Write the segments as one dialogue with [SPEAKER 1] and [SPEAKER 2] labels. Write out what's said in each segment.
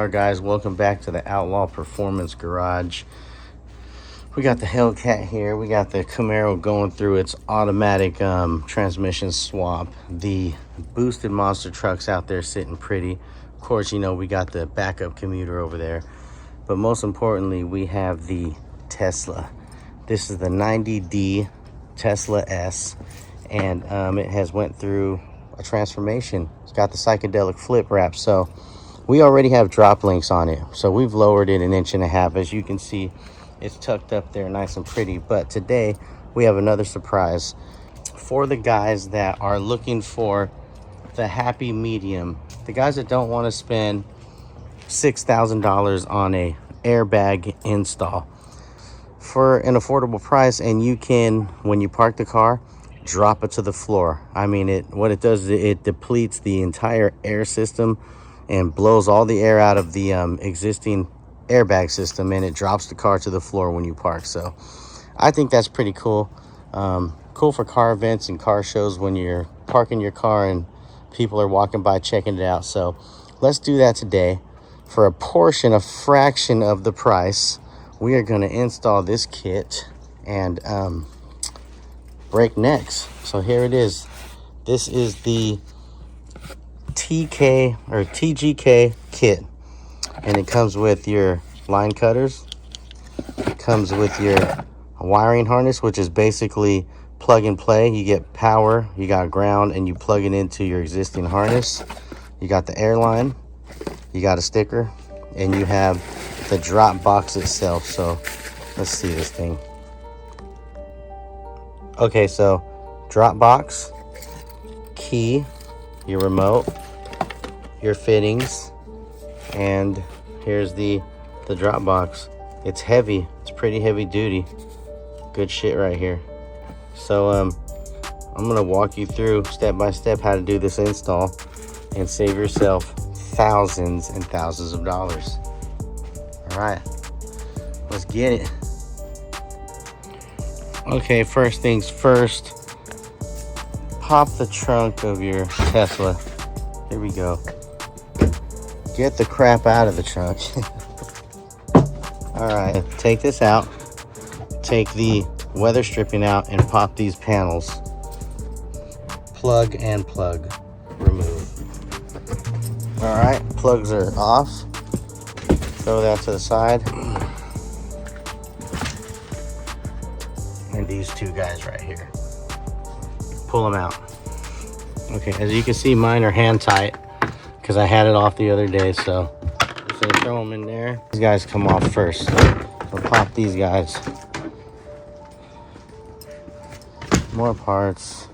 [SPEAKER 1] are, guys. Welcome back to the Outlaw Performance Garage. We got the Hellcat here. We got the Camaro going through its automatic transmission swap. The boosted monster trucks out there sitting pretty. Of course, you know, we got the backup commuter over there. But most importantly, we have the Tesla. This is the 90D Tesla S. And it has went through a transformation. It's got the psychedelic flip wrap. So we already have drop links on it. So we've lowered it 1.5 inches. As you can see, it's tucked up there nice and pretty. But today we have another surprise for the guys that are looking for the happy medium. The guys that don't want to spend $6,000 on a airbag install for an affordable price. And you can, when you park the car, drop it to the floor. I mean, what it does is it depletes the entire air system and blows all the air out of the existing airbag system, and it drops the car to the floor when you park. So I think that's pretty cool. Cool for car events and car shows when you're parking your car and people are walking by checking it out. So let's do that today. For a fraction of the price, we are going to install this kit and break necks. So here it is. This is the TGK kit, and it comes with your line cutters. It comes with your wiring harness, which is basically plug and play. You get power, you got ground, and you plug it into your existing harness. You got the air line, you got a sticker, and you have the drop box itself. So let's see this thing. Okay, so drop box, key, your remote, your fittings, and here's the drop box. It's heavy. It's pretty heavy duty. Good shit right here. So I'm gonna walk you through step by step how to do this install and save yourself thousands and thousands of dollars. All right, let's get it. Okay, first things first, pop the trunk of your Tesla. Here we go. Get the crap out of the trunk. All right, take this out. Take the weather stripping out and pop these panels. Plug and plug. Remove. All right, plugs are off. Throw that to the side. And these two guys right here. Pull them out. Okay, as you can see, mine are hand tight because I had it off the other day. So I'm gonna throw them in there. These guys come off first. We'll pop these guys. More parts.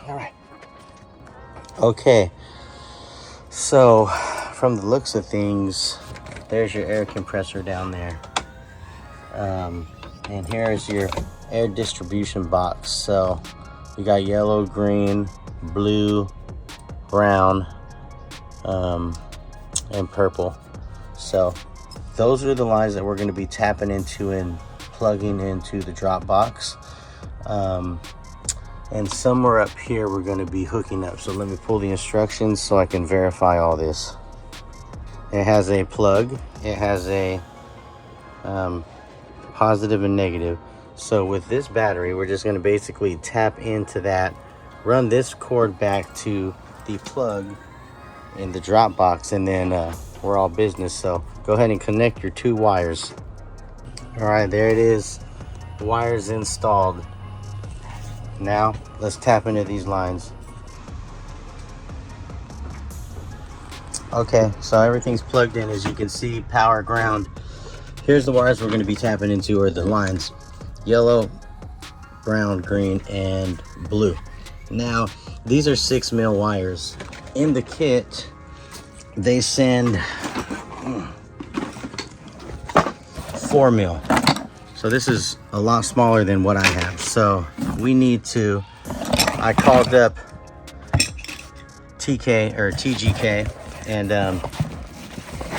[SPEAKER 1] All right. Okay. So from the looks of things, there's your air compressor down there. And here is your air distribution box. So you got yellow, green, blue, brown, and purple. So those are the lines that we're going to be tapping into and plugging into the drop box. And somewhere up here we're going to be hooking up. So let me pull the instructions so I can verify all this. It has a plug. It has a positive and negative. So with this battery, we're just going to basically tap into that, run this cord back to the plug in the drop box, and then we're all business. So go ahead and connect your two wires. All right, there it is. Wires installed. Now let's tap into these lines. Okay, so everything's plugged in. As you can see, power, ground. Here's the wires we're going to be tapping into, or the lines: yellow, brown, green, and blue. Now these are 6mm wires. In the kit they send 4mm. So this is a lot smaller than what I have. So we need to, I called up TK or TGK, and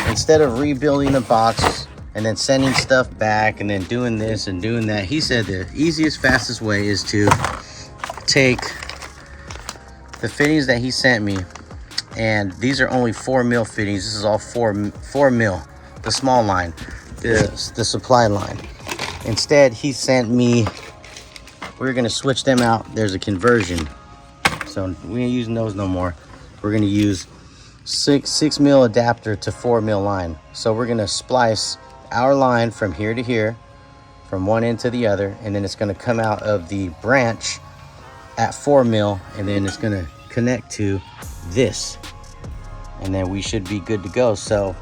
[SPEAKER 1] instead of rebuilding a box and then sending stuff back and then doing this and doing that, he said the easiest, fastest way is to take the fittings that he sent me, and these are only 4 mil fittings. This is all 4 mil, the small line, the supply line. Instead, he sent me, we're gonna switch them out. There's a conversion, so we ain't using those no more. We're gonna use 6 mil adapter to 4 mil line. So we're gonna splice our line from here to here, from one end to the other, and then it's gonna come out of the branch at 4 mil, and then it's gonna connect to this, and then we should be good to go. So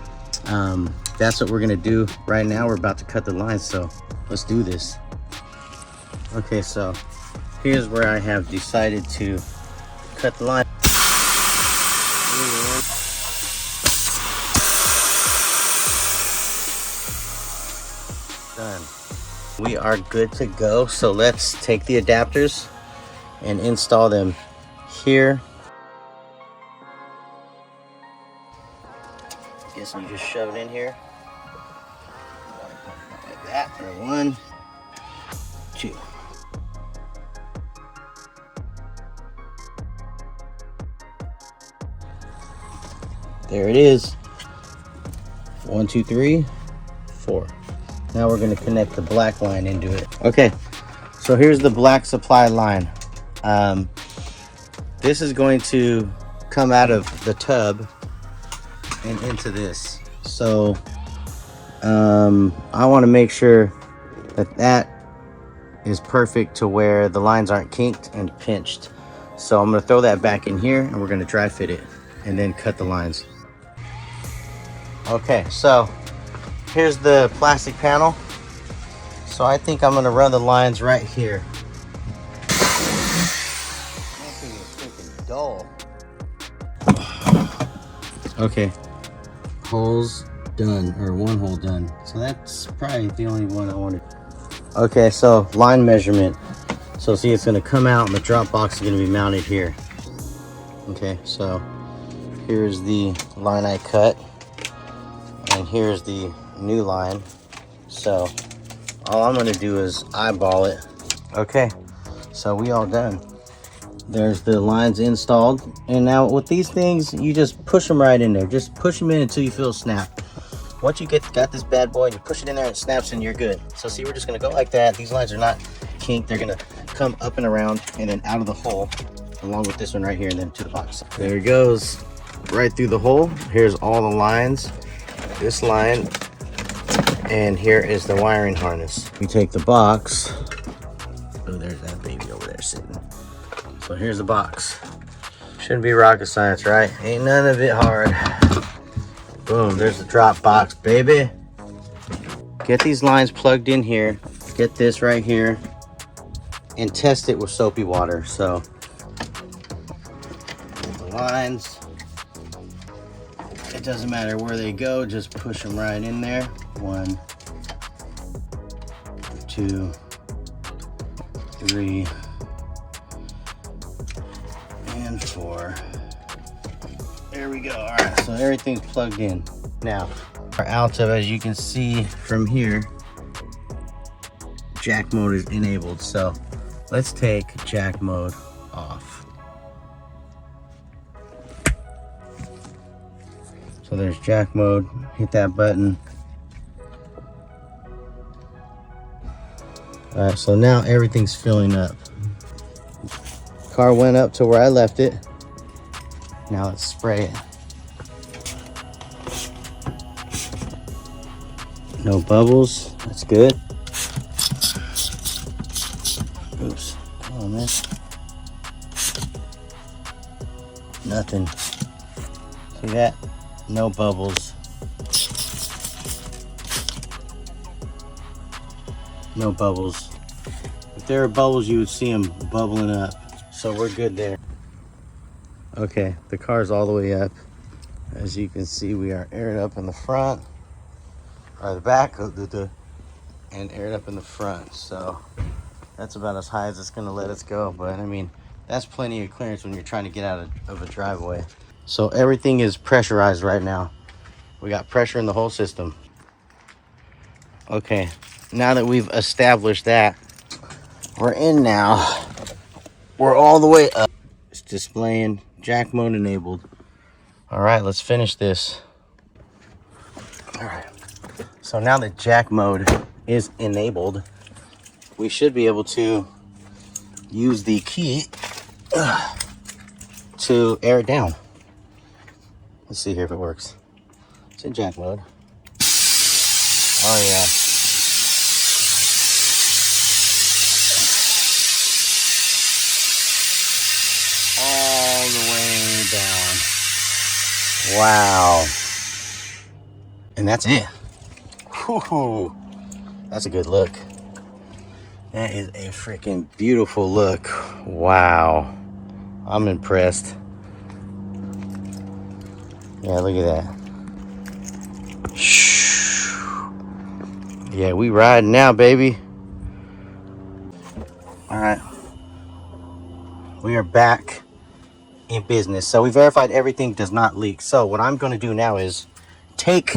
[SPEAKER 1] that's what we're gonna do right now. We're about to cut the lines, so let's do this. Okay, so here's where I have decided to cut the line. Done. We are good to go. So let's take the adapters and install them here. Guess you just shove it in here like that. For 1, 2. There it is. 1, 2, 3, 4. Now we're going to connect the black line into it. Okay, so here's the black supply line. This is going to come out of the tub and into this. So I want to make sure that that is perfect to where the lines aren't kinked and pinched. So I'm going to throw that back in here, and we're going to dry fit it and then cut the lines. Okay, so here's the plastic panel. So I think I'm going to run the lines right here. That thing is freaking dull. Okay, holes done, or 1 hole done. So that's probably the only one I wanted. Okay, so line measurement. So see, it's going to come out, and the drop box is going to be mounted here. Okay, so here's the line I cut, and here's the new line. So all I'm going to do is eyeball it. Okay, so we all done. There's the lines installed, and now with these things, you just push them right in there. Just push them in until you feel a snap. Once you got this bad boy and you push it in there, it snaps and you're good. So see, we're just gonna go like that. These lines are not kinked. They're gonna come up and around and then out of the hole, along with this one right here, and then to the box. There it goes, right through the hole. Here's all the lines, this line, and here is the wiring harness. We take the box. Oh, there's that baby over there sitting. So here's the box. Shouldn't be rocket science, right? Ain't none of it hard. Boom, there's the drop box, baby. Get these lines plugged in here. Get this right here and test it with soapy water. So get the lines. It doesn't matter where they go, just push them right in there. 1, 2, 3, and 4. There we go. All right, so everything's plugged in. Now, our Alto, as you can see from here, jack mode is enabled. So let's take jack mode off. So there's jack mode. Hit that button. All right, so now everything's filling up. Car went up to where I left it. Now let's spray it. No bubbles, that's good. Oops, come on, man. Nothing. See that? No bubbles. No bubbles. If there were bubbles, you would see them bubbling up. So we're good there. Okay, the car's all the way up. As you can see, we are aired up in the front, or the back, and aired up in the front. So that's about as high as it's gonna let us go. But I mean, that's plenty of clearance when you're trying to get out of a driveway. So everything is pressurized right now. We got pressure in the whole system. Okay, now that we've established that, we're in now. We're all the way up. It's displaying jack mode enabled. All right, let's finish this. All right, so now that jack mode is enabled, we should be able to use the key to air it down. Let's see here if it works. It's in jack mode. Oh yeah. All the way down. Wow. And that's it. Whew. That's a good look. That is a freaking beautiful look. Wow. I'm impressed. Yeah, look at that. Yeah, we riding now, baby. All right. We are back in business. So we verified everything does not leak. So what I'm going to do now is take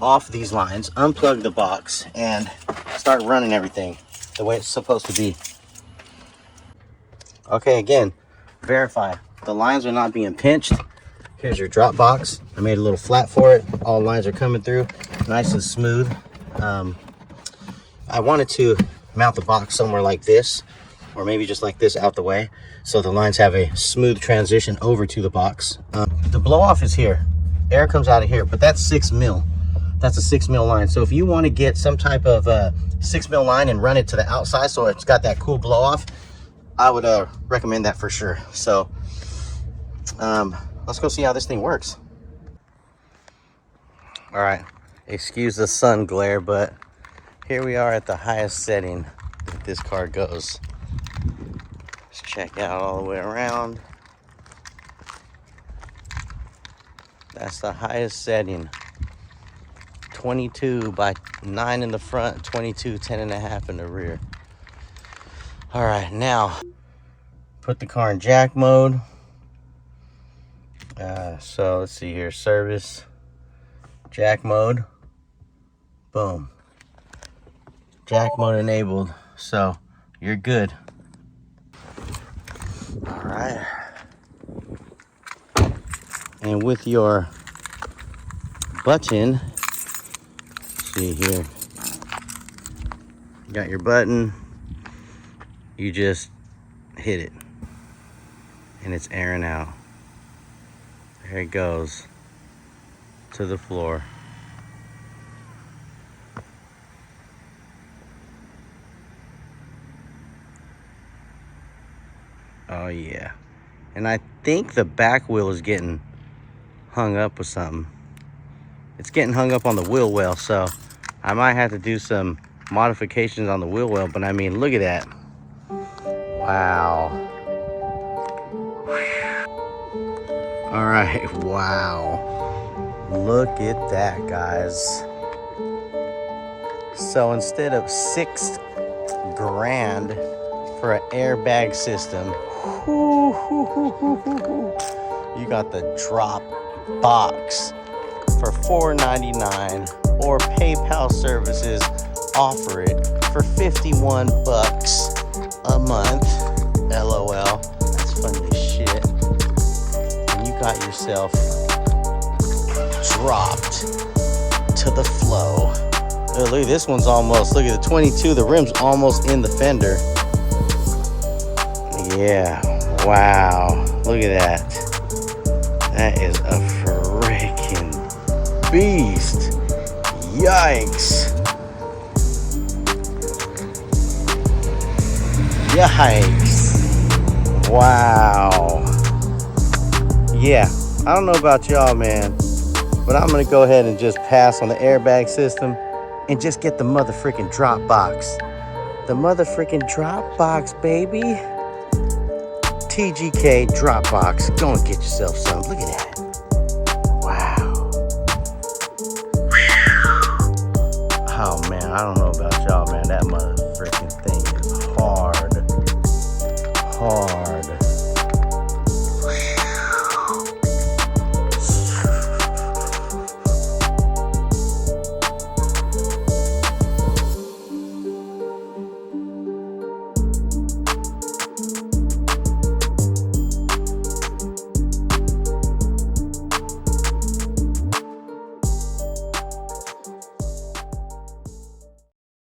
[SPEAKER 1] off these lines, unplug the box, and start running everything the way it's supposed to be. Okay, again, verify. The lines are not being pinched. Here's your drop box. I made a little flat for it. All lines are coming through nice and smooth. I wanted to mount the box somewhere like this, or maybe just like this out the way, so the lines have a smooth transition over to the box. The blow off is here. Air comes out of here, but that's 6 mil. That's a 6 mil line. So if you want to get some type of 6 mil line and run it to the outside so it's got that cool blow off, I would recommend that for sure. So let's go see how this thing works. All right, excuse the sun glare, but here we are at the highest setting that this car goes. Let's check out all the way around. That's the highest setting. 22 by 9 in the front, 22, 10.5 in the rear. All right, now put the car in jack mode. So let's see here, service, jack mode, boom. Jack mode enabled, so you're good. All right. And with your button, see here, you got your button, you just hit it and it's airing out. There it goes to the floor. Oh yeah. And I think the back wheel is getting hung up with something. It's getting hung up on the wheel well, so I might have to do some modifications on the wheel well, but I mean, look at that. Wow. All right, wow. Look at that, guys. So instead of $6 grand for an airbag system, you got the drop box for $4.99, or PayPal services offer it for 51 bucks a month. LOL. That's funny as shit. And you got yourself dropped to the flow. Oh, look at this one's almost, look at the 22, the rim's almost in the fender. Yeah, wow, look at that. That is a freaking beast. Yikes. Yikes. Wow. Yeah, I don't know about y'all, man, but I'm gonna go ahead and just pass on the airbag system and just get the motherfucking drop box. The motherfucking drop box, baby. TGK drop box. Go and get yourself some. Look at